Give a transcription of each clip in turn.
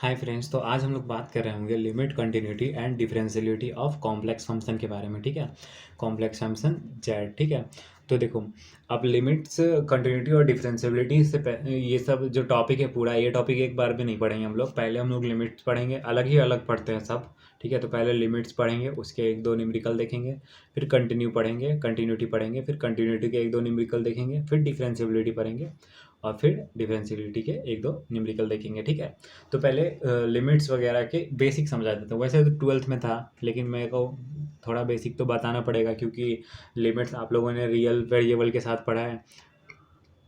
Hi friends, तो आज हम लोग बात कर रहे होंगे limit continuity and differentiability of complex function के बारे में। ठीक है, कॉम्प्लेक्स फंक्शन जेड। ठीक है, तो देखो, अब लिमिट्स कंटिन्यूटी और डिफरेंशियबिलिटी से ये सब जो टॉपिक है पूरा, ये टॉपिक एक बार भी नहीं पढ़ेंगे हम लोग। पहले हम लोग लिमिट्स पढ़ेंगे, अलग ही अलग पढ़ते हैं सब। ठीक है, तो पहले लिमिट्स पढ़ेंगे, उसके एक दो न्यूमेरिकल देखेंगे, फिर कंटिन्यू पढ़ेंगे, कंटिन्यूटी पढ़ेंगे, फिर कंटिन्यूटी के एक दो न्यूमेरिकल देखेंगे, फिर डिफरेंशियबिलिटी पढ़ेंगे, और फिर डिफरेंशियबिलिटी के एक दो न्यूमेरिकल देखेंगे। ठीक है, तो पहले लिमिट्स वगैरह के बेसिक समझा देता हूँ। वैसे तो ट्वेल्थ में था, लेकिन मेरे को थोड़ा बेसिक तो बताना पड़ेगा, क्योंकि लिमिट्स आप लोगों ने रियल वेरिएबल के साथ पढ़ा है,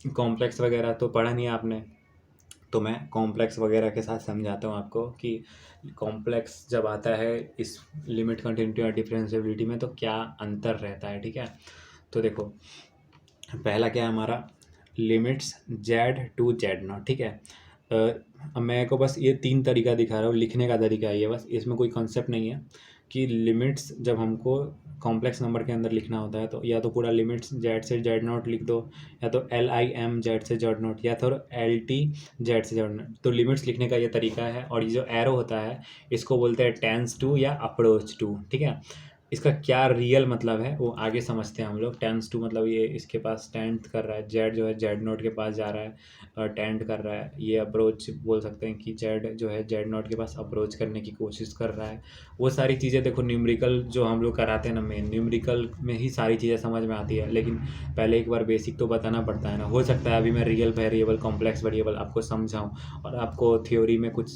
कॉम्प्लेक्स वगैरह तो पढ़ा नहीं आपने। तो मैं कॉम्प्लेक्स वगैरह के साथ समझाता हूँ आपको कि कॉम्प्लेक्स जब आता है इस लिमिट कंटिन्यूटी और डिफरेंशियबिलिटी में, तो क्या अंतर रहता है। ठीक है, तो देखो, पहला क्या है हमारा, limits z to z naught. ठीक है, अब मैं को बस ये तीन तरीका दिखा रहा हूँ, लिखने का तरीका है ये, बस इसमें कोई कॉन्सेप्ट नहीं है कि लिमिट्स जब हमको कॉम्प्लेक्स नंबर के अंदर लिखना होता है तो या तो पूरा लिमिट्स जेड से जेड नॉट लिख दो, या तो LIM जेड से जेड नॉट, या तो LT जेड से जेड नॉट। तो लिमिट्स लिखने का ये तरीका है, और ये जो एरो होता है इसको बोलते हैं टेंस टू या अप्रोच टू। ठीक है, इसका क्या रियल मतलब है वो आगे समझते हैं हम लोग। टेंस टू मतलब ये इसके पास टेंट कर रहा है, जेड जो है जेड नोट के पास जा रहा है और टेंट कर रहा है। ये अप्रोच बोल सकते हैं कि जेड जो है जेड नोट के पास अप्रोच करने की कोशिश कर रहा है। वो सारी चीज़ें देखो, न्यूमेरिकल जो हम लोग कराते हैं ना, मेन न्यूमेरिकल में ही सारी चीज़ें समझ में आती है, लेकिन पहले एक बार बेसिक तो बताना पड़ता है ना। हो सकता है अभी मैं रियल वेरिएबल कॉम्प्लेक्स वेरिएबल आपको समझाऊँ और आपको थ्योरी में कुछ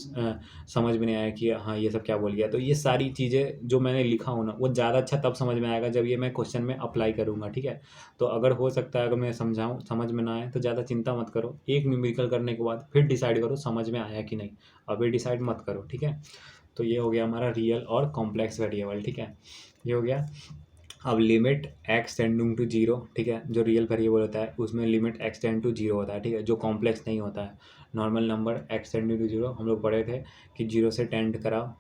समझ में नहीं आया कि हाँ ये सब क्या बोल गया। तो ये सारी चीज़ें जो मैंने लिखा हूँ ना, वो ज़्यादा अच्छा तब समझ में आएगा जब ये मैं क्वेश्चन में अप्लाई करूँगा। ठीक है, तो अगर हो सकता है अगर मैं समझाऊँ समझ में ना आए तो ज़्यादा चिंता मत करो, एक न्यूमेरिकल करने के बाद फिर डिसाइड करो समझ में आया कि नहीं। अभी डिसाइड मत करो। ठीक है, तो ये हो गया हमारा रियल और कॉम्प्लेक्स वेरिएबल। ठीक है, ये हो गया। अब limit x tending to zero. ठीक है, जो रियल वेरिएबल होता है उसमें limit x tend to zero होता है। ठीक है, जो कॉम्प्लेक्स नहीं होता है, normal number x tending to zero हम लोग पढ़े थे कि जीरो से टेंड कराओ,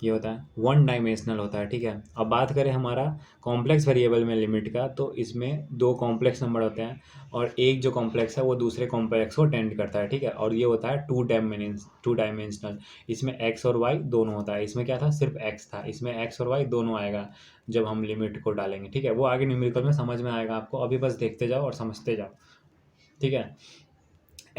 ये होता है, वन डायमेंशनल होता है। ठीक है, अब बात करें हमारा कॉम्प्लेक्स वेरिएबल में लिमिट का, तो इसमें दो कॉम्प्लेक्स नंबर होते हैं और एक जो कॉम्प्लेक्स है वो दूसरे कॉम्प्लेक्स को टेंड करता है। ठीक है, और ये होता है टू डायमेंशनल। इसमें एक्स और वाई दोनों होता है। इसमें क्या था, सिर्फ एक्स था, इसमें एक्स और वाई दोनों आएगा जब हम लिमिट को डालेंगे। ठीक है, वो आगे न्यूमेरिकल में समझ में आएगा आपको, अभी बस देखते जाओ और समझते जाओ। ठीक है,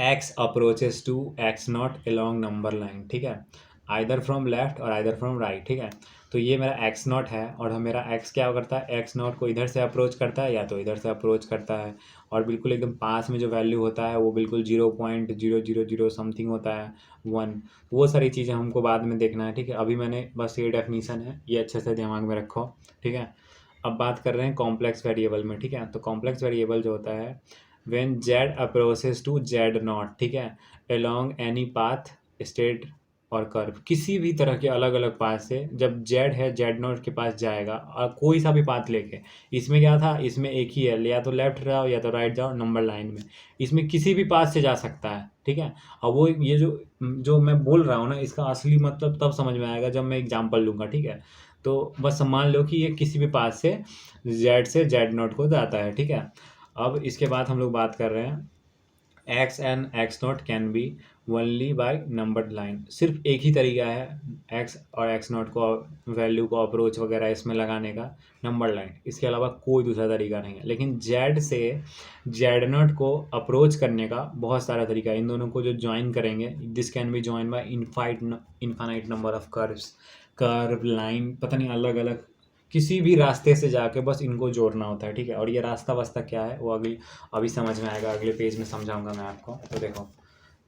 x approaches to x naught along number line. ठीक है, आइदर फ्रॉम लेफ्ट और आइदर फ्रॉम राइट। ठीक है, तो ये मेरा एक्स नॉट है और हम मेरा एक्स क्या करता है, एक्स नॉट को इधर से अप्रोच करता है या तो इधर से अप्रोच करता है, और बिल्कुल एकदम पास में जो वैल्यू होता है वो बिल्कुल 0.000 समथिंग होता है, 1। वो सारी चीज़ें हमको बाद में देखना है। ठीक है, अभी मैंने बस ये डेफिनीशन है, ये अच्छे से दिमाग में रखो। ठीक है, अब बात कर रहे हैं कॉम्प्लेक्स वेरिएबल में। ठीक है, तो कॉम्प्लेक्स वेरिएबल जो होता है when z approaches to z not. ठीक है, along any path स्टेट और कर्व, किसी भी तरह के अलग अलग पाथ से जब z है z नॉट के पास जाएगा, और कोई सा भी पाथ लेके। इसमें क्या था, इसमें एक ही है, या तो लेफ्ट जाओ या तो राइट जाओ नंबर लाइन में, इसमें किसी भी पाथ से जा सकता है। ठीक है, और वो ये जो जो मैं बोल रहा हूँ ना, इसका असली मतलब तब समझ में आएगा जब मैं एग्जाम्पल लूँगा। ठीक है, तो बस मान लो कि ये किसी भी पाथ से z नॉट को जाता है। ठीक है, अब इसके बाद हम लोग बात कर रहे हैं x and x not can be only by numbered line. सिर्फ एक ही तरीका है एक्स और एक्स नॉट को वैल्यू को अप्रोच वगैरह इसमें लगाने का, नंबर लाइन, इसके अलावा कोई दूसरा तरीका नहीं है। लेकिन जेड से जेड नॉट को अप्रोच करने का बहुत सारा तरीका है। इन दोनों को जो ज्वाइन करेंगे, this can be join by infinite number of curve line, पता नहीं अलग अलग किसी भी रास्ते से जाके बस इनको जोड़ना होता है। ठीक है, और ये रास्ता वास्ता क्या है वो अभी समझ में आएगा, अगले पेज में समझाऊंगा मैं आपको। तो देखो,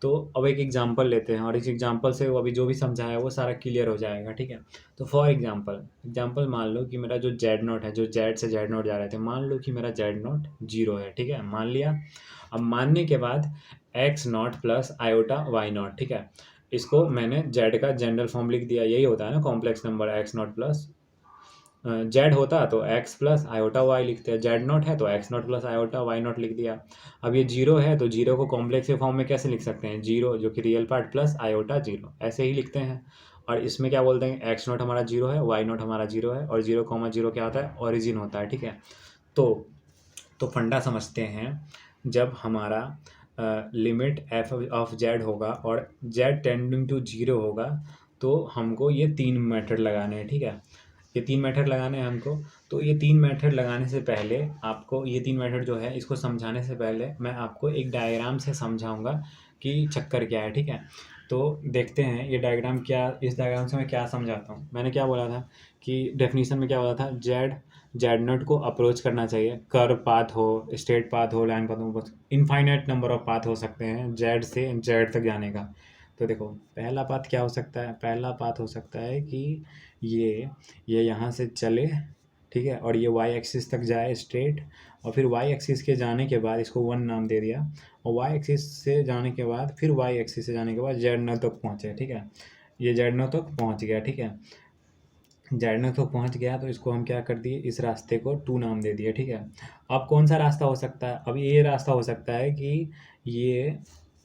तो अब एक एग्जांपल लेते हैं और इस एग्जांपल से वो अभी जो भी समझाया वो सारा क्लियर हो जाएगा। ठीक है, तो फॉर एग्जांपल मान लो कि मेरा जो जेड नोट है, जो जेड से जेड नोट जा रहे थे, मान लो कि मेरा जेड नोट 0 है। ठीक है, मान लिया। अब मानने के बाद x naught plus iota y naught. ठीक है, इसको मैंने जेड का जनरल फॉर्म लिख दिया, यही होता है ना complex number, x naught plus Z होता तो एक्स प्लस आयोटा वाई लिखते हैं, जेड नॉट है तो x naught plus iota y naught लिख दिया। अब ये जीरो है तो जीरो को कॉम्प्लेक्स के फॉर्म में कैसे लिख सकते हैं, जीरो जो कि real part plus iota zero, ऐसे ही लिखते हैं। और इसमें क्या बोलते हैं, एक्स नॉट हमारा जीरो है, वाई नॉट हमारा जीरो है, और जीरो कॉमा जीरो क्या होता है, ओरिजिन होता है। ठीक है, तो फंडा समझते हैं। जब हमारा लिमिट एफ ऑफ जेड होगा और जेड टेंडिंग टू जीरो होगा, तो हमको ये 3 मेथड लगाने हैं, ठीक है। ये 3 मेथड लगाने हैं हमको। तो ये 3 मेथड लगाने से पहले आपको, ये 3 मेथड जो है इसको समझाने से पहले मैं आपको एक डायग्राम से समझाऊंगा कि चक्कर क्या है, ठीक है। तो देखते हैं ये डायग्राम क्या, इस डायग्राम से मैं क्या समझाता हूँ। मैंने क्या बोला था कि डेफिनेशन में क्या बोला था, जेड नोट को अप्रोच करना चाहिए, कर्व पाथ हो, स्ट्रेट पाथ हो, लाइन पाथ हो, इनफाइनाइट नंबर ऑफ पाथ हो सकते हैं जेड से जेड तक जाने का। तो देखो पहला पाथ क्या हो सकता है, पहला पाथ हो सकता है कि ये यहाँ से चले, ठीक है, और ये वाई एक्सिस तक जाए स्ट्रेट, और फिर वाई एक्सिस के जाने के बाद इसको 1 नाम दे दिया, और वाई एक्सिस से जाने के बाद फिर वाई एक्सिस से जाने के बाद जेड नोट तक पहुँचे, ठीक है। ये जेड नोट तक पहुँच गया, ठीक है। जेड नोट तक पहुँच गया तो इसको हम क्या कर दिए, इस रास्ते को 2 नाम दे दिए, ठीक है। अब कौन सा रास्ता हो सकता है, अब ये रास्ता हो सकता है कि ये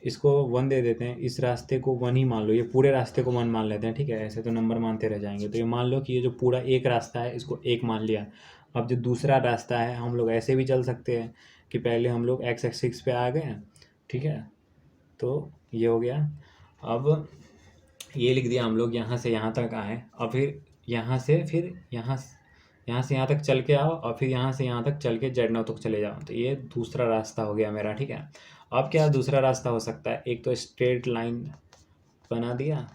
इसको 1 दे देते हैं, इस रास्ते को 1 ही मान लो, ये पूरे रास्ते को 1 मान लेते हैं, ठीक है। ऐसे तो नंबर मानते रह जाएंगे। तो ये मान लो कि ये जो पूरा एक रास्ता है इसको 1 मान लिया। अब जो दूसरा रास्ता है हम लोग ऐसे भी चल सकते हैं कि पहले हम लोग एक्स एक्सिस पे आ गए, ठीक है। तो ये हो गया। अब ये लिख दिया हम लोग, यहाँ से यहाँ तक आए, और फिर यहाँ से यहाँ से यहाँ तक चल के आओ, और फिर यहाँ से यहाँ तक चल के जेड नौ तक चले जाओ। तो ये दूसरा रास्ता हो गया मेरा, ठीक है। अब क्या दूसरा रास्ता हो सकता है, एक तो स्ट्रेट लाइन बना दिया।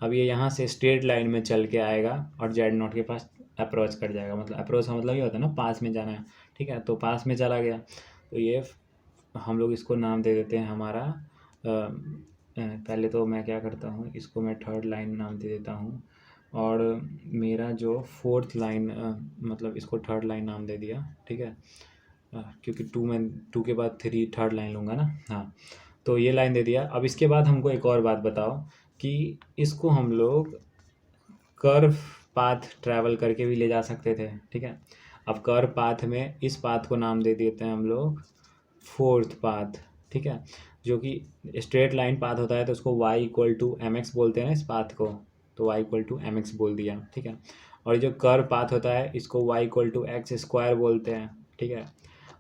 अब ये यहाँ से स्ट्रेट लाइन में चल के आएगा और जेड नॉट के पास अप्रोच कर जाएगा, मतलब अप्रोच का मतलब ये होता है ना, पास में जाना है, ठीक है। तो पास में चला गया, तो ये हम लोग इसको नाम दे देते हैं हमारा पहले तो मैं क्या करता हूँ, इसको मैं थर्ड लाइन नाम दे देता हूँ, और मेरा जो फोर्थ लाइन मतलब इसको थर्ड लाइन नाम दे दिया, ठीक है। क्योंकि 2 के बाद 3 थर्ड लाइन लूँगा ना, हाँ। तो ये लाइन दे दिया। अब इसके बाद हमको एक और बात बताओ कि इसको हम लोग कर्व पाथ ट्रैवल करके भी ले जा सकते थे, ठीक है। अब कर्व पाथ में इस पाथ को नाम दे देते हैं हम लोग फोर्थ पाथ, ठीक है। जो कि स्ट्रेट लाइन पाथ होता है तो उसको y equal to m x बोलते हैं ना इस पाथ को, तो y equal to m x बोल दिया, ठीक है। और जो कर्व पाथ होता है इसको y equal to x square बोलते हैं, ठीक है।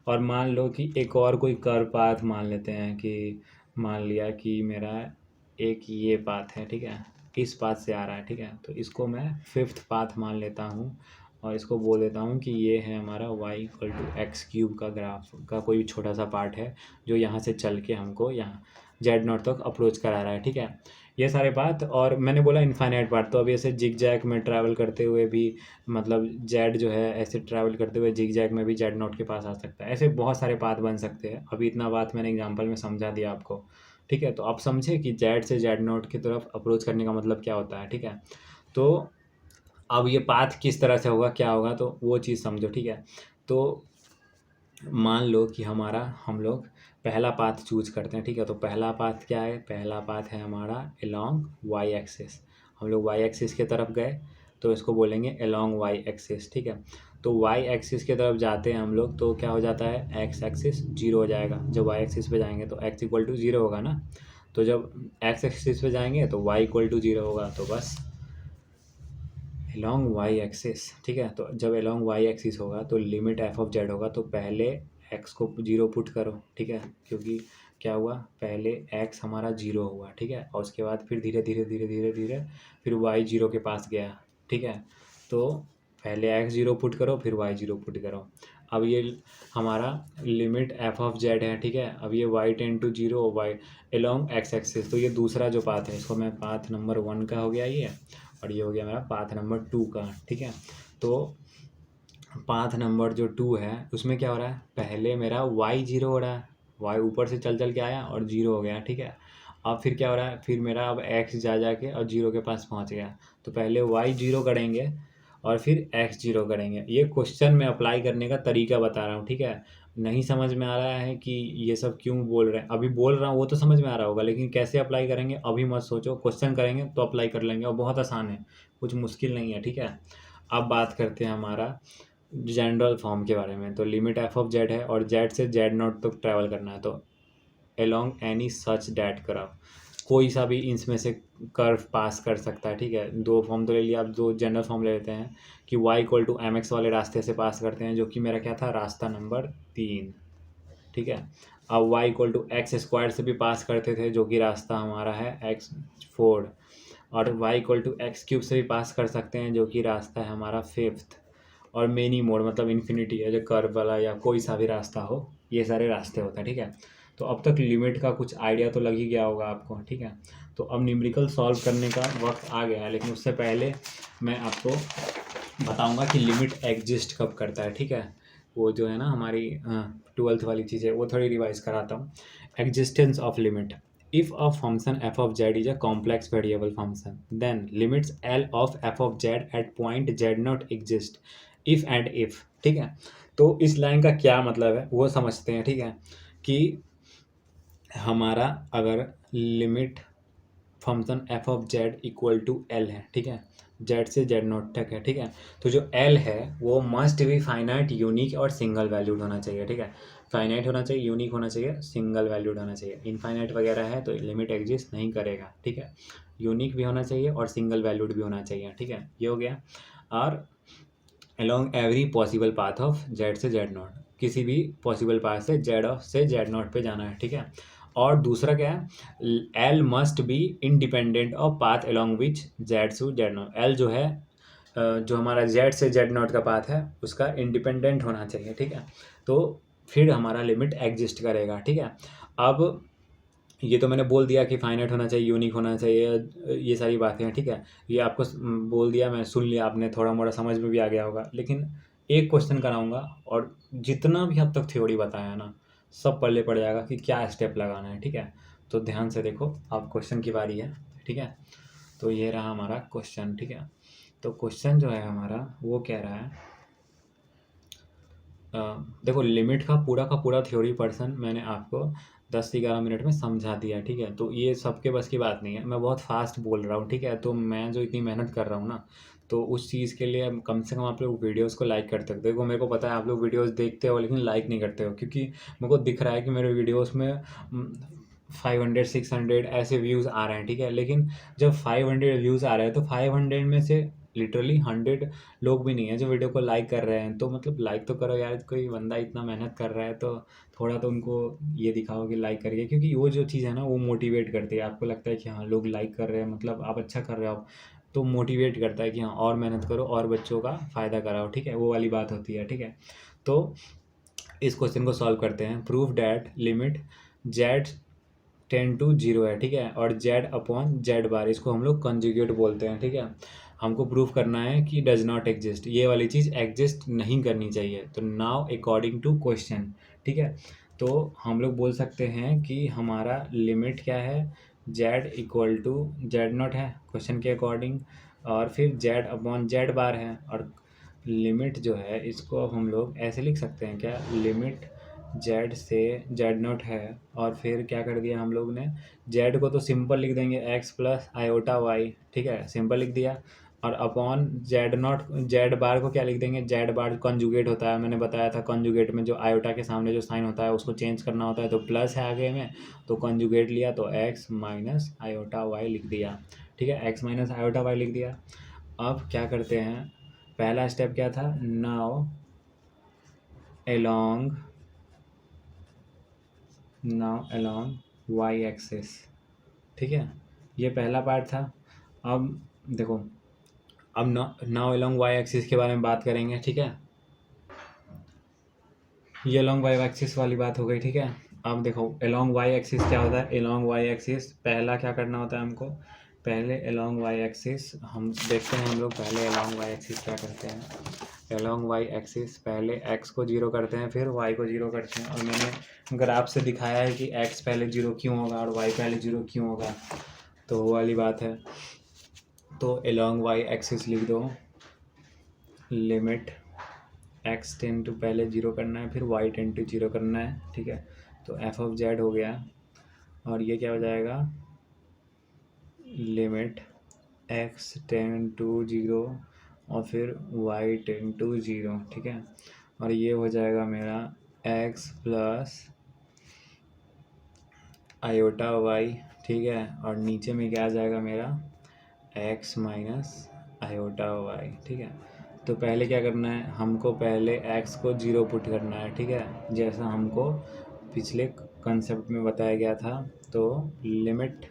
और मान लो कि एक और कोई कर्व पाथ मान लेते हैं, कि मान लिया कि मेरा एक ये पाथ है, ठीक है, इस पाथ से आ रहा है, ठीक है। तो इसको मैं फिफ्थ पाथ मान लेता हूँ, और इसको बोल देता हूँ कि ये है हमारा y equal to x cube का ग्राफ का कोई भी छोटा सा पार्ट है, जो यहाँ से चल के हमको यहाँ जेड नॉट तक अप्रोच करा रहा है, ठीक है। ये सारे पाथ, और मैंने बोला इनफाइनाइट पार्ट, तो अब ऐसे जिग जैग में ट्रैवल करते हुए भी, मतलब जेड जो है ऐसे ट्रैवल करते हुए जिग जैग में भी जेड नॉट के पास आ सकता है। ऐसे बहुत सारे पाथ बन सकते हैं। अभी इतना बात मैंने एग्जाम्पल में समझा दिया आपको, ठीक है। तो आप समझे कि जेड से जेड नॉट की तरफ अप्रोच करने का मतलब क्या होता है, ठीक है। तो अब ये पाथ किस तरह से होगा, क्या होगा, तो वो चीज़ समझो, ठीक है। तो मान लो कि हम लोग पहला पाथ चूज करते हैं, ठीक है। तो पहला पाथ क्या है, पहला पाथ है हमारा अलोंग वाई एक्सिस। हम लोग वाई एक्सिस की तरफ गए तो इसको बोलेंगे अलोंग वाई एक्सिस, ठीक है। तो वाई एक्सिस की तरफ जाते हैं हम लोग, तो क्या हो जाता है, एक्स एक्सिस जीरो हो जाएगा। जब वाई एक्सिस पे जाएंगे तो एक्स इक्वल टू जीरो होगा ना। तो जब एक्स एक्सिस पे जाएंगे तो वाई इक्वल टू जीरो होगा, तो बस अलॉन्ग वाई एक्सिस, ठीक है। तो जब अलॉन्ग वाई एक्सिस होगा तो लिमिट एफ ऑफ जेड होगा, तो पहले एक्स को जीरो पुट करो, ठीक है। क्योंकि क्या हुआ, पहले एक्स हमारा जीरो हुआ, ठीक है, और उसके बाद फिर धीरे धीरे धीरे धीरे धीरे फिर वाई जीरो के पास गया, ठीक है। तो पहले एक्स जीरो पुट करो, फिर वाई जीरो पुट करो। अब ये हमारा लिमिट एफ ऑफ जेड है, ठीक है। अब ये y tend to zero y along x axis, तो ये दूसरा जो पाथ है इसको मैं पाथ नंबर 1 का हो गया ये, और ये हो गया मेरा पाथ नंबर 2 का, ठीक है। तो पाथ नंबर जो 2 है उसमें क्या हो रहा है, पहले मेरा वाई जीरो हो रहा है, वाई ऊपर से चल चल के आया और जीरो हो गया, ठीक है। अब फिर क्या हो रहा है, फिर मेरा अब एक्स जा के और जीरो के पास पहुंच गया। तो पहले वाई जीरो करेंगे और फिर एक्स जीरो करेंगे। ये क्वेश्चन में अप्लाई करने का तरीका बता रहा हूँ, ठीक है। नहीं समझ में आ रहा है कि ये सब क्यों बोल रहे हैं, अभी बोल रहा हूँ वो तो समझ में आ रहा होगा, लेकिन कैसे अप्लाई करेंगे अभी मत सोचो, क्वेश्चन करेंगे तो अप्लाई कर लेंगे, और बहुत आसान है, कुछ मुश्किल नहीं है, ठीक है। अब बात करते हैं हमारा जनरल फॉर्म के बारे में। तो लिमिट एफ ऑफ जेड है और जेड से जेड नॉट तक ट्रैवल करना है, तो along any such that curve, कोई सा भी इनमें से कर्व पास कर सकता है, ठीक है। 2 फॉर्म तो ले लिया, अब 2 जनरल फॉर्म ले लेते हैं कि y equal to m x वाले रास्ते से पास करते हैं, जो कि मेरा क्या था, रास्ता नंबर 3, ठीक है। अब y equal to x square से भी पास करते थे, जो कि रास्ता हमारा है x4, और y equal to x cube से भी पास कर सकते हैं, जो कि रास्ता है हमारा 5th, और मेनी मोड मतलब इन्फिनिटी है, जो कर्व वाला या कोई सा भी रास्ता हो, ये सारे रास्ते होते हैं। ठीक है, तो अब तक लिमिट का कुछ आइडिया तो लग ही गया होगा आपको। ठीक है, तो अब न्यूमेरिकल सॉल्व करने का वक्त आ गया है, लेकिन उससे पहले मैं आपको बताऊंगा कि लिमिट एग्जिस्ट कब करता है। ठीक है, वो जो है ना हमारी 12th वाली चीज़ है, वो थोड़ी रिवाइज कराता हूँ। Existence of limit: if a function f of z is a complex variable function, then limits L of f of z at point z not exist if and if। ठीक है, तो इस लाइन का क्या मतलब है वो समझते हैं। ठीक है, कि हमारा अगर limit function f of z equal to l है, ठीक है, जेड से जेड नॉट तक है, ठीक है, तो जो एल है वो मस्ट भी फाइनाइट, यूनिक और सिंगल वैल्यूड होना चाहिए। ठीक है, फाइनाइट होना चाहिए, यूनिक होना चाहिए, सिंगल वैल्यूड होना चाहिए। इनफाइनाइट वगैरह है तो लिमिट एग्जिस्ट नहीं करेगा। ठीक है, यूनिक भी होना चाहिए और सिंगल वैल्यूड भी होना चाहिए। ठीक है, ये हो गया। और along every possible path of z से जेड नॉट, किसी भी पॉसिबल पाथ से जेड ऑफ से जेड नॉट पे जाना है। ठीक है, और दूसरा क्या है, l must be independent of path along which z to z naught. L जो है जो हमारा जेड से जेड नॉट का पाथ है उसका इंडिपेंडेंट होना चाहिए। ठीक है, तो फिर हमारा लिमिट एग्जिस्ट करेगा। ठीक है, अब ये तो मैंने बोल दिया कि फाइनाइट होना चाहिए, यूनिक होना चाहिए, ये सारी बातें हैं। ठीक है, ये आपको बोल दिया, मैं सुन लिया, आपने थोड़ा मोड़ा समझ में भी आ गया होगा। लेकिन एक क्वेश्चन कराऊंगा और जितना भी अब तक थ्योरी बताया है ना, सब पल्ले पड़ जाएगा कि क्या स्टेप लगाना है। ठीक है, तो ध्यान से देखो, अब क्वेश्चन की बारी है। ठीक है, तो ये रहा हमारा क्वेश्चन। ठीक है, तो क्वेश्चन जो है हमारा वो कह रहा है, देखो लिमिट का पूरा थ्योरी पर्सन मैंने आपको 10 से 11 मिनट में समझा दिया। ठीक है, तो ये सबके बस की बात नहीं है, मैं बहुत फास्ट बोल रहा हूँ। ठीक है, तो मैं जो इतनी मेहनत कर रहा हूँ ना, तो उस चीज़ के लिए कम से कम आप लोग वीडियोस को लाइक करते हो। देखो मेरे को पता है आप लोग वीडियोस देखते हो लेकिन लाइक नहीं करते हो, क्योंकि मेरे को दिख रहा है कि मेरे वीडियोस में 500 600 ऐसे व्यूज़ आ रहे हैं। ठीक है, लेकिन जब 500 व्यूज़ आ रहे हैं तो 500 में से लिटरली 100 लोग भी नहीं है जो वीडियो को लाइक कर रहे हैं। तो मतलब लाइक तो करो यार, कोई बंदा इतना मेहनत कर रहा है तो थोड़ा तो उनको ये दिखाओ कि लाइक करिए, क्योंकि वो जो चीज़ है ना वो मोटिवेट करती है। आपको लगता है कि हाँ लोग लाइक कर रहे हैं, मतलब आप अच्छा कर रहे हो, तो मोटिवेट करता है कि हाँ और मेहनत करो और बच्चों का फ़ायदा कराओ। ठीक है, वो वाली बात होती है। ठीक है, तो इस क्वेश्चन को सॉल्व करते हैं। Prove that limit Z 10 to 0 है। ठीक है, और जेड अपॉन जेड बार, इसको हम लोग कंजुगेट बोलते हैं। ठीक है, हमको प्रूफ करना है कि डज नॉट एग्जिस्ट, ये वाली चीज़ एग्जिस्ट नहीं करनी चाहिए। तो नाउ अकॉर्डिंग टू क्वेश्चन, ठीक है, तो हम लोग बोल सकते हैं कि हमारा लिमिट क्या है, z equal to z naught है क्वेश्चन के अकॉर्डिंग, और फिर जेड अपॉन जेड बार है। और लिमिट जो है इसको हम लोग ऐसे लिख सकते हैं क्या, लिमिट जेड से जेड नॉट है, और फिर क्या कर दिया हम लोग ने, जेड को तो सिंपल लिख देंगे एक्स प्लस आयोटा वाई। ठीक है, सिंपल लिख दिया, और अपॉन जेड नॉट, जेड बार को क्या लिख देंगे, जेड बार कॉन्जुगेट होता है, मैंने बताया था कॉन्जुगेट में जो आयोटा के सामने जो साइन होता है उसको चेंज करना होता है, तो प्लस है आगे में, तो कॉन्जुगेट लिया तो एक्स माइनस आयोटा वाई लिख दिया। ठीक है, एक्स माइनस आयोटा वाई लिख दिया। अब क्या करते हैं, पहला स्टेप क्या था, नाउ along वाई एक्सिस। ठीक है, ये पहला पार्ट था। अब देखो, अब नाउ along वाई एक्सिस के बारे में बात करेंगे। ठीक है, ये along वाई एक्सिस वाली बात हो गई। ठीक है, अब देखो along वाई एक्सिस क्या होता है, along वाई एक्सिस पहला क्या करना होता है हमको, पहले along वाई एक्सिस हम देखते हैं, हम लोग पहले along वाई एक्सिस क्या करते हैं, along वाई एक्सिस पहले x को 0 करते हैं, फिर y को 0 करते हैं। और मैंने ग्राफ से दिखाया है कि x पहले 0 क्यों होगा और y पहले 0 क्यों होगा, तो वो वाली बात है। तो along वाई एक्सिस लिख दो, लिमिट x टेन टू पहले 0 करना है, फिर y टेन टू 0 करना है। ठीक है, तो f ऑफ z हो गया, और ये क्या हो जाएगा, लिमिट x टेन टू 0 और फिर y टेन टू 0। ठीक है, और ये हो जाएगा मेरा x प्लस आयोटा y। ठीक है, और नीचे में क्या आ जाएगा मेरा x माइनस आयोटा y। ठीक है, तो पहले क्या करना है, हमको पहले x को 0 पुट करना है। ठीक है, जैसा हमको पिछले कंसेप्ट में बताया गया था। तो लिमिट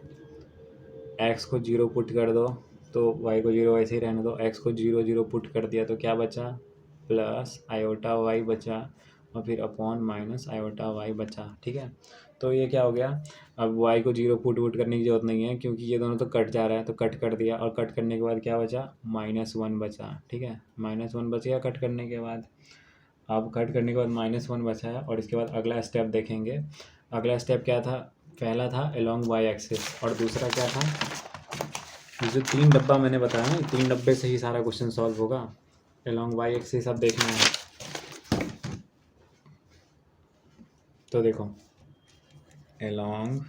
एक्स को 0 पुट कर दो तो वाई को 0 वैसे ही रहने दो, एक्स को 0 0 पुट कर दिया तो क्या बचा, प्लस आयोटा वाई बचा, और फिर अपॉन माइनस आयोटा वाई बचा। ठीक है, तो ये क्या हो गया, अब वाई को 0 पुट करने की जरूरत नहीं है क्योंकि ये दोनों तो कट जा रहा है, तो कट कर दिया, और कट करने के बाद क्या बचा, -1 बचा। ठीक है, -1 बच गया कट करने के बाद। अब कट करने के बाद -1 बचा है, और इसके बाद अगला स्टेप देखेंगे। अगला स्टेप क्या था, पहला था अलोंग वाई एक्सिस, और दूसरा क्या था, ये जो 3 डब्बा मैंने बताया ना, 3 डब्बे से ही सारा क्वेश्चन सॉल्व होगा। अलोंग वाई एक्सिस अब देखना है, तो देखो अलोंग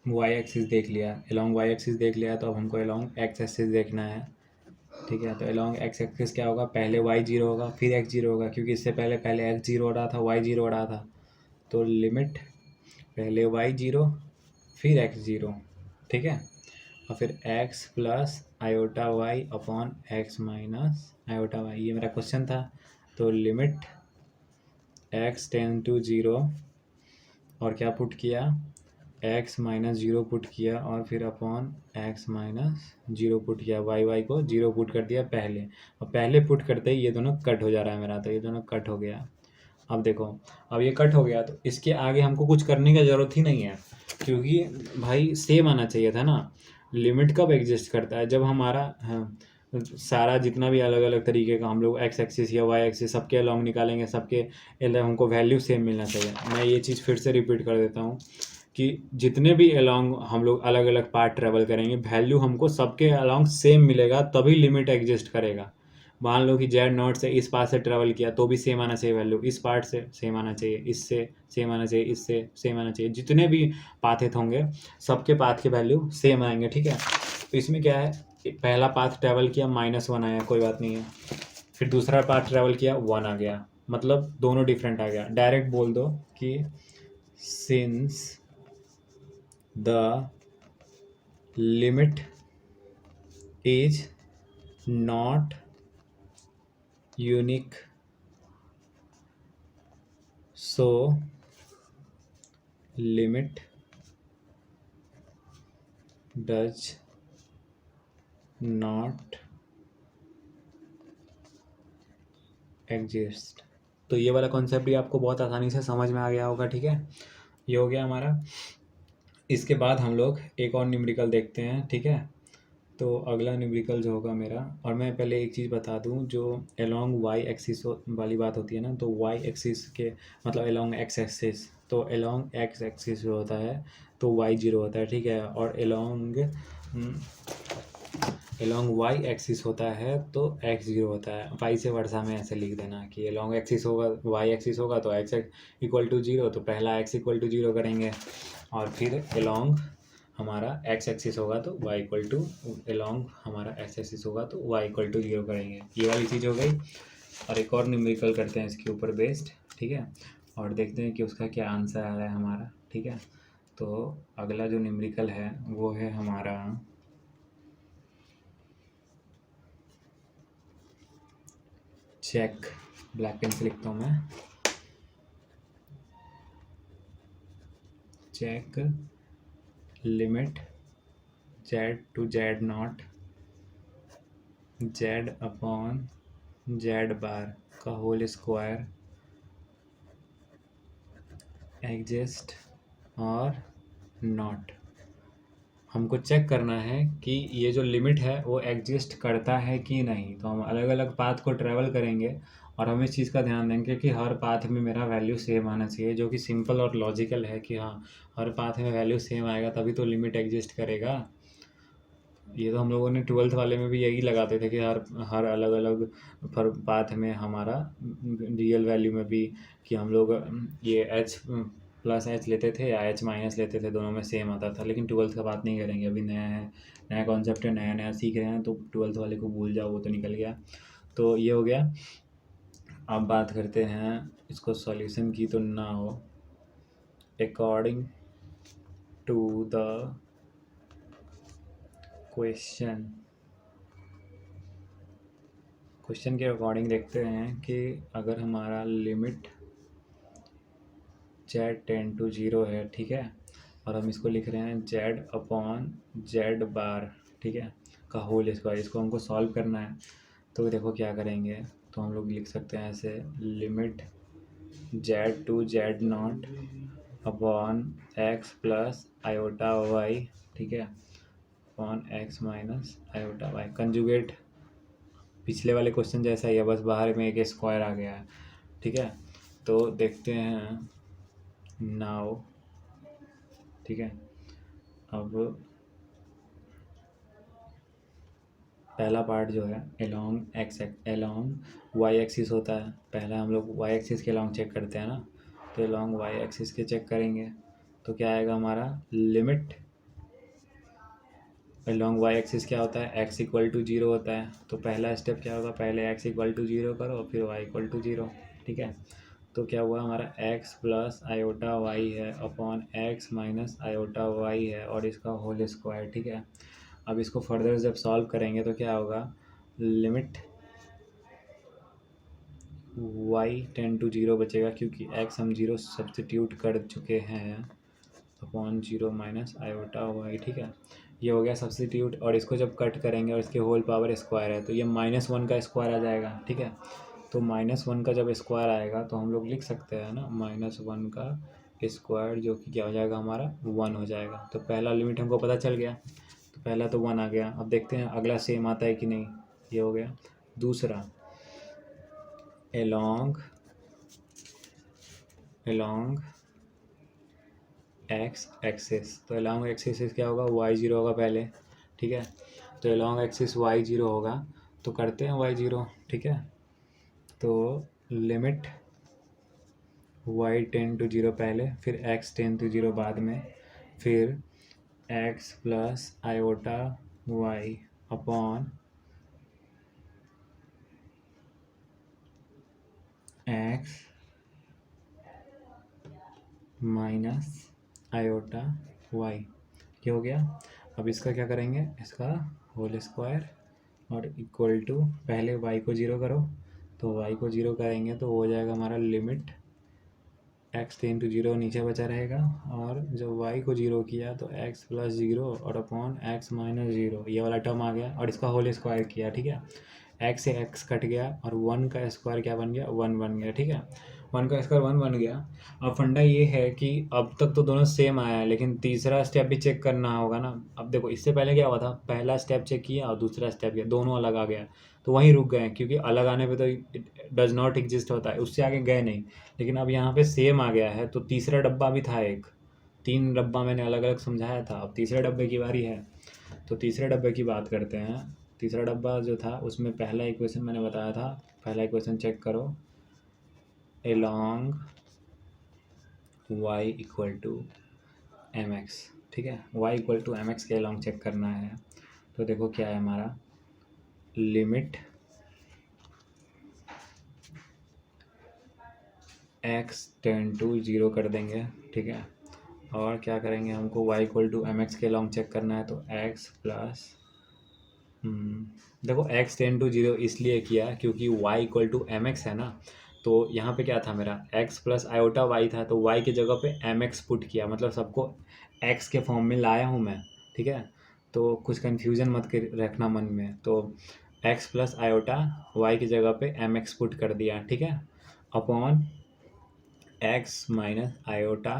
वाई एक्सिस देख लिया, अलोंग वाई एक्सिस देख लिया, तो अब हमको अलोंग एक्स एक्सिस देखना है। ठीक है, तो अलोंग एक्स एक्सिस क्या होगा, पहले वाई 0 होगा फिर एक्स 0 होगा, क्योंकि इससे पहले पहले एक्स 0 हो रहा था, वाई 0 हो रहा था। तो लिमिट पहले वाई 0 फिर एक्स 0। ठीक है, और फिर x plus iota y upon x minus iota y, ये मेरा क्वेश्चन था। तो लिमिट एक्स टेन टू 0, और क्या पुट किया, एक्स -0 पुट किया, और फिर अपॉन एक्स -0 पुट किया, वाई को 0 पुट कर दिया पहले, और पहले पुट करते ही ये दोनों कट हो जा रहा है मेरा, तो ये दोनों कट हो गया। अब देखो, अब ये कट हो गया तो इसके आगे हमको कुछ करने की ज़रूरत ही नहीं है, क्योंकि भाई सेम आना चाहिए था ना। लिमिट कब एग्जिस्ट करता है, जब हमारा, हाँ, सारा जितना भी अलग अलग तरीके का हम लोग एक्स एक्सिस या वाई एक्सिस सबके अलॉन्ग निकालेंगे, सबके हमको वैल्यू सेम मिलना चाहिए। मैं ये चीज़ फिर से रिपीट कर देता हूँ कि जितने भी अलॉन्ग हम लोग अलग अलग पार्ट ट्रेवल करेंगे, वैल्यू हमको सबके अलॉन्ग सेम मिलेगा, तभी लिमिट एग्जिस्ट करेगा। मान लो कि जेड नॉट से इस पार्ट से ट्रेवल किया तो भी सेम आना चाहिए वैल्यू, इस पार्ट से सेम आना चाहिए, इससे सेम आना चाहिए, इससे सेम आना चाहिए, जितने भी पाथ होंगे सबके पाथ के वैल्यू सेम आएंगे। ठीक है, तो इसमें क्या है, पहला पाथ ट्रैवल किया -1 आया, कोई बात नहीं है, फिर दूसरा पाथ ट्रैवल किया 1 आ गया, मतलब दोनों डिफरेंट आ गया। डायरेक्ट बोल दो कि since the limit is not unique, so limit does not exist. तो ये वाला कॉन्सेप्ट भी आपको बहुत आसानी से समझ में आ गया होगा। ठीक है, ये हो गया हमारा। इसके बाद हम लोग एक और न्यूमेरिकल देखते हैं। ठीक है, तो अगला न्यूमेरिकल जो होगा मेरा, और मैं पहले एक चीज़ बता दूं, जो अलोंग वाई एक्सिस वाली बात होती है ना, तो वाई एक्सिस के मतलब अलोंग एक्स एक्सिस, तो अलोंग एक्स एक्सिस जो होता है तो वाई 0 होता है। ठीक है, और अलोंग वाई एक्सिस होता है तो एक्स 0 होता है। वाई से वर्षा में ऐसे लिख देना कि अलोंग एक्सिस होगा, वाई एक्सिस होगा तो एक्स इक्वल टू 0, तो पहला एक्स इक्वल टू 0 करेंगे, और फिर अलोंग हमारा एक्स एक्सिस होगा तो y इक्वल टू, अलोंग हमारा एक्स एक्सिस होगा तो y इक्वल टू 0 करेंगे। ये वाली चीज़ हो गई, और एक और न्यूमेरिकल करते हैं इसके ऊपर बेस्ड। ठीक है, और देखते हैं कि उसका क्या आंसर आ रहा है हमारा। ठीक है, तो अगला जो न्यूमेरिकल है वो है हमारा चेक, ब्लैक पेन से लिखता हूँ मैं, check limit z to z not z upon z bar का whole square exist or not. हमको चेक करना है कि ये जो लिमिट है वो एग्जिस्ट करता है कि नहीं। तो हम अलग अलग पाथ को ट्रैवल करेंगे, और हम इस चीज़ का ध्यान देंगे कि हर पाथ में मेरा वैल्यू सेम आना चाहिए, जो कि सिंपल और लॉजिकल है कि हाँ, हर पाथ में वैल्यू सेम आएगा तभी तो लिमिट एग्जिस्ट करेगा। ये तो हम लोगों ने 12th वाले में भी यही लगाते थे कि हर हर अलग अलग पाथ में हमारा रियल वैल्यू में भी, कि हम लोग ये एच प्लस एच लेते थे या एच माइनस लेते थे, दोनों में सेम आता था। लेकिन 12th का बात नहीं करेंगे, अभी नया है, नया कॉन्सेप्ट है, नया नया सीख रहे हैं, तो 12th वाले को भूल जाओ, वो तो निकल गया। तो ये हो गया। अब बात करते हैं इसको सॉल्यूशन की, तो ना हो according to the question question के अकॉर्डिंग देखते हैं कि अगर हमारा लिमिट z टेन टू 0 है, ठीक है, और हम इसको लिख रहे हैं z अपॉन z बार, ठीक है, का होल स्क्वायर, इसको हमको सॉल्व करना है। तो देखो क्या करेंगे, तो हम लोग लिख सकते हैं ऐसे, limit z to z naught upon x plus iota y, ठीक है, upon x minus iota y. Conjugate पिछले वाले क्वेश्चन जैसा ही है, बस बाहर में एक स्क्वायर आ गया है, ठीक है। तो देखते हैं नाउ, ठीक है, अब पहला पार्ट जो है एलोंग वाई एक्सिस होता है, पहला हम लोग वाई एक्सिस के अलोंग चेक करते हैं ना, तो एलोंग वाई एक्सिस के चेक करेंगे तो क्या आएगा हमारा, लिमिट एलोंग वाई एक्सिस क्या होता है, x इक्वल टू 0 होता है। तो पहला स्टेप क्या होगा, पहले x इक्वल टू 0 करो, फिर y इक्वल टू 0, ठीक है। तो क्या हुआ हमारा, x प्लस आयोटा वाई है upon x minus iota y है और इसका होल स्क्वायर, ठीक है। अब इसको फर्दर जब सॉल्व करेंगे तो क्या होगा, लिमिट y टेन टू 0 बचेगा क्योंकि x हम 0 सब्सटीट्यूट कर चुके हैं, अपॉन 0 माइनस आयोटा वाई, ठीक है। ये हो गया सब्सटीट्यूट, और इसको जब कट करेंगे और इसके होल पावर स्क्वायर है तो ये -1 का स्क्वायर आ जाएगा, ठीक है। तो -1 का जब स्क्वायर आएगा तो हम लोग लिख सकते हैं ना, -1 का स्क्वायर जो कि क्या हो जाएगा हमारा 1 हो जाएगा। तो पहला लिमिट हमको पता चल गया, तो पहला तो 1 आ गया। अब देखते हैं अगला सेम आता है कि नहीं, ये हो गया। दूसरा एलोंग एक्स एक्सिस, तो एलोंग एक्सिस क्या होगा, y0 होगा पहले, ठीक है। तो एलोंग एक्सिस y0 होगा, तो करते हैं y0, ठीक है। तो लिमिट y टेन टू 0 पहले, फिर x टेन टू 0 बाद में, फिर x plus iota y upon x minus iota y, ये हो गया। अब इसका क्या करेंगे, इसका होल स्क्वायर और इक्वल टू, पहले y को 0 करो, तो y को 0 करेंगे तो हो जाएगा हमारा लिमिट x टेन टू 0 नीचे बचा रहेगा, और जब y को 0 किया तो x प्लस 0 और अपॉन x माइनस 0, ये वाला टर्म आ गया, और इसका होल स्क्वायर किया, ठीक है। x से x कट गया और 1 का स्क्वायर क्या बन गया, 1 बन गया, ठीक है। 1 का स्क्वायर 1 बन गया। अब फंडा ये है कि अब तक तो दोनों सेम आया है, लेकिन तीसरा स्टेप भी चेक करना होगा ना। अब देखो इससे पहले क्या हुआ था, पहला स्टेप चेक किया और दूसरा स्टेप किया, दोनों अलग आ गया, तो वहीं रुक गए, क्योंकि अलग आने पे तो डज नॉट एग्जिस्ट होता है, उससे आगे गए नहीं। लेकिन अब यहाँ पे सेम आ गया है, तो तीसरा डब्बा भी था एक, 3 डब्बा मैंने अलग अलग समझाया था, अब तीसरे डब्बे की बारी है। तो तीसरे डब्बे की बात करते हैं। तीसरा डब्बा जो था उसमें पहला इक्वेशन मैंने बताया था, पहला इक्वेशन चेक करो, along y equal to m x, ठीक है। y equal to m x के अलोंग चेक करना है। तो देखो क्या है हमारा, लिमिट x टेन टू 0 कर देंगे, ठीक है। और क्या करेंगे, हमको y equal to m x के अलोंग चेक करना है, तो x प्लस, देखो x टेन टू 0 इसलिए किया क्योंकि y equal to m x है ना, तो यहाँ पे क्या था मेरा, x प्लस आयोटा y था, तो y की जगह पे एम एक्स पुट किया, मतलब सबको x के फॉर्म में लाया हूँ मैं, ठीक है। तो कुछ कन्फ्यूज़न मत कर रखना मन में, तो x प्लस आयोटा y की जगह पे एम एक्स पुट कर दिया, ठीक है, upon x minus iota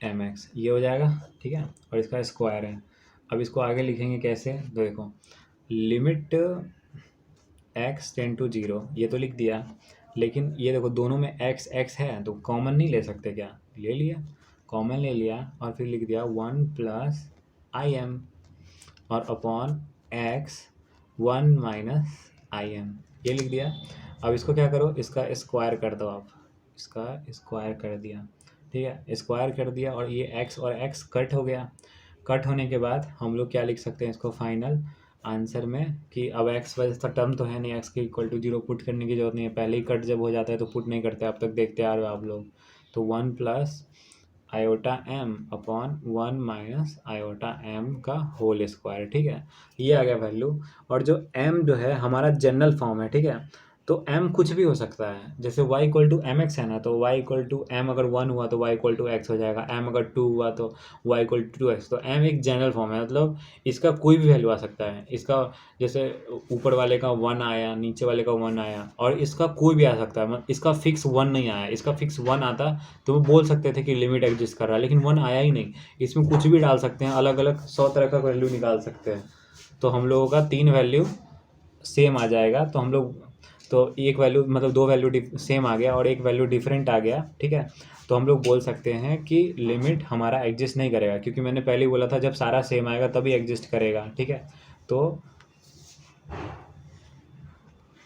m x, ये हो जाएगा, ठीक है। और इसका स्क्वायर है। अब इसको आगे लिखेंगे कैसे, तो देखो लिमिट x टेन टू 0 ये तो लिख दिया, लेकिन ये देखो दोनों में x x है, तो कॉमन नहीं ले सकते क्या, ले लिया, कॉमन ले लिया, और फिर लिख दिया 1 प्लस आई एम और upon x 1 minus I am, ये लिख दिया। अब इसको क्या करो, इसका स्क्वायर कर दो आप, इसका स्क्वायर कर दिया, ठीक है, स्क्वायर कर दिया, और ये x और x कट हो गया। कट होने के बाद हम लोग क्या लिख सकते हैं इसको फाइनल आंसर में, कि अब x वजह से टर्म तो है नहीं, x के इक्वल टू 0 पुट करने की जरूरत नहीं है, पहले ही कट जब हो जाता है तो पुट नहीं करते, अब तक देखते आ रहे हो आप लोग। तो 1 plus iota m upon 1 minus iota m का होल स्क्वायर, ठीक है। ये आ गया वैल्यू। और जो एम जो है हमारा जनरल फॉर्म है, ठीक है। तो एम कुछ भी हो सकता है, जैसे y equal to m x है ना, तो y इक्वल टू एम अगर 1 हुआ तो y इक्वल टू एक्स हो जाएगा, एम अगर 2 हुआ तो y इक्वल टू 2x। तो एम एक जनरल फॉर्म है, मतलब इसका कोई भी वैल्यू आ सकता है। इसका जैसे ऊपर वाले का 1 आया, नीचे वाले का 1 आया, और इसका कोई भी आ सकता है। मतलब इसका फिक्स 1 नहीं आया, इसका फिक्स 1 आता तो वो बोल सकते थे कि लिमिट एग्जिस्ट कर रहा है, लेकिन 1 आया ही नहीं। इसमें कुछ भी डाल सकते हैं, अलग अलग 100 तरह का वैल्यू निकाल सकते हैं। तो हम लोगों का 3 वैल्यू सेम आ जाएगा। तो हम लोग, तो एक वैल्यू मतलब 2 वैल्यू सेम आ गया और एक वैल्यू डिफरेंट आ गया, ठीक है। तो हम लोग बोल सकते हैं कि लिमिट हमारा एग्जिस्ट नहीं करेगा, क्योंकि मैंने पहले ही बोला था जब सारा सेम आएगा तभी एग्जिस्ट करेगा, ठीक है। तो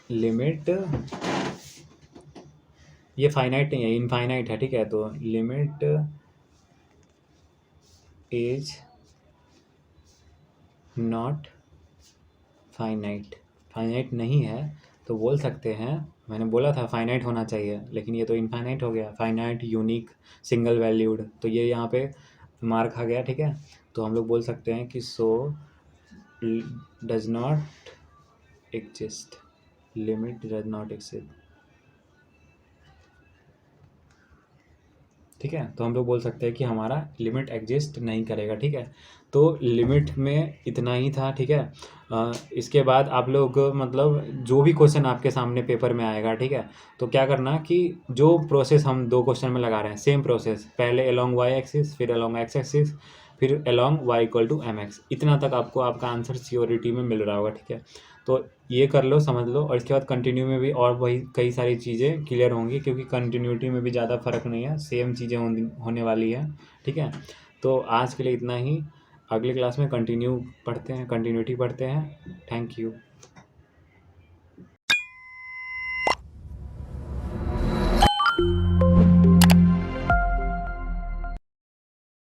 लिमिट, ये फाइनाइट नहीं है, इनफाइनाइट है, ठीक है। तो limit is not finite, finite नहीं है। तो बोल सकते हैं, मैंने बोला था फाइनाइट होना चाहिए, लेकिन ये तो इनफाइनाइट हो गया। फाइनाइट, यूनिक, सिंगल वैल्यूड, तो ये यहाँ पे मार्क आ गया, ठीक है। तो हम लोग बोल सकते हैं कि so does not exist, limit does not exist, ठीक है। तो हम लोग बोल सकते हैं कि हमारा लिमिट एग्जिस्ट नहीं करेगा, ठीक है। तो लिमिट में इतना ही था, ठीक है। इसके बाद आप लोग मतलब जो भी क्वेश्चन आपके सामने पेपर में आएगा, ठीक है, तो क्या करना कि जो प्रोसेस हम 2 क्वेश्चन में लगा रहे हैं, सेम प्रोसेस, पहले अलोंग वाई एक्सिस, फिर अलोंग एक्स एक्सिस, फिर along y equal to m x, इतना तक आपको आपका आंसर सियोरिटी में मिल रहा होगा, ठीक है। तो ये कर लो, समझ लो। और इसके बाद कंटिन्यू में भी और वही कई सारी चीज़ें क्लियर होंगी, क्योंकि कंटिन्यूटी में भी ज़्यादा फर्क नहीं है, सेम चीज़ें होने वाली है, ठीक है। तो आज के लिए इतना ही। अगले क्लास में कंटिन्यू पढ़ते हैं, कंटिन्यूटी पढ़ते हैं। Thank you.